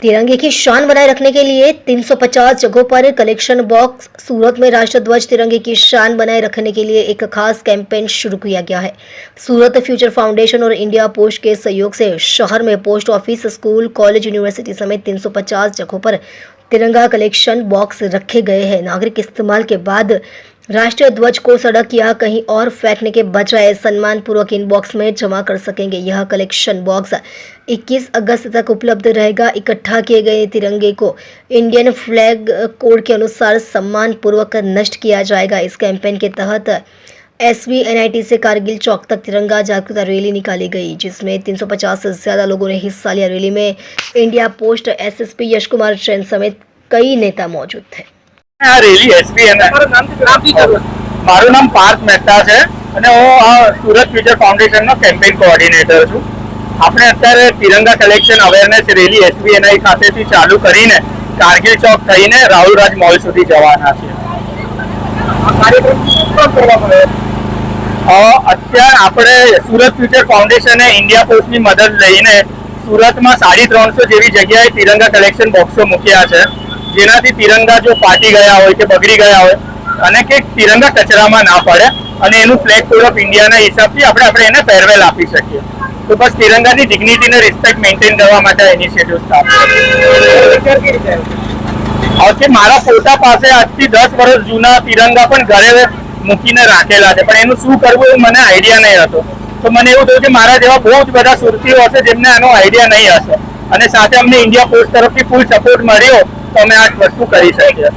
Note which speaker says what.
Speaker 1: तिरंगे की शान बनाए रखने के लिए 350 जगहों पर कलेक्शन बॉक्स। सूरत में राष्ट्रध्वज तिरंगे की शान बनाए रखने के लिए एक खास कैंपेन शुरू किया गया है। सूरत फ्यूचर फाउंडेशन और इंडिया पोस्ट के सहयोग से शहर में post office, school, college, university समेत 350 जगहों पर तिरंगा कलेक्शन बॉक्स रखे गए हैं। नागरिक इस्तेमाल के बाद राष्ट्रीय ध्वज को सड़क या कहीं और फेंकने के बजाय सम्मान पूर्वक इन बॉक्स में जमा कर सकेंगे। यह कलेक्शन बॉक्स 21 अगस्त तक उपलब्ध रहेगा। इकट्ठा किए गए तिरंगे को इंडियन फ्लैग कोड के अनुसार सम्मान पूर्वक नष्ट किया जाएगा। इस कैंपेन के तहत SVNIT से कारगिल चौक तक तिरंगा जागरूकता रैली निकाली गई, जिसमें 350 से ज्यादा लोगों ने हिस्सा लिया। रैली में India post SSP Yash Kumar Jain समेत कई नेता मौजूद थे।
Speaker 2: આ રેલી SVNIT મારું નામ પાર્થ મહેતા છે અને હું સુરત ફ્યુચર ફાઉન્ડેશનનો કેમ્પેઇન કોઓર્ડિનેટર છું। આપણે અત્યારે તિરંગા કલેક્શન અવેરનેસ રેલી SVNI ખાતેથી ચાલુ કરીને કારગિલ ચોક થઈને રાહુલ રાજ મોલ સુધી જવાના છીએ। અત્યારે આપણે સુરત ફ્યુચર ફાઉન્ડેશને ઇન્ડિયા પોસ્ટની મદદ લઈને સુરતમાં 350 જેવી જગ્યાએ તિરંગા કલેક્શન બોક્સો મૂક્યા છે, જેનાથી તિરંગા જો ફાટી ગયા હોય કે બગડી ગયા હોય અને કે તિરંગા કચરામાં ના પડે અને એનું ફ્લેગ કોડ ઓફ ઇન્ડિયાના હિસાબથી આપણે એને ફેરવેલ આપી શકીએ। તો બસ તિરંગાની ડિગ્નિટીને રિસ્પેક્ટ મેન્ટેન કરવા માટે ઇનિશિયેટિવ સ્ટાર્ટ છે। મારા પોતા પાસે આજથી 10 વર્ષ જૂના તિરંગા પણ ઘરે મૂકીને રાખેલા છે, પણ એનું શું કરવું એ મને આઈડિયા નહીં હતો। તો મને એવું થયું કે મારા જેવા બહુ જ બધા સુરતીઓ હશે જેમને આનો આઈડિયા નહીં હશે, અને સાથે અમને ઇન્ડિયા પોસ્ટ તરફથી ફૂલ સપોર્ટ મળ્યો તો અમે આ વસ્તુ કરી શકીએ।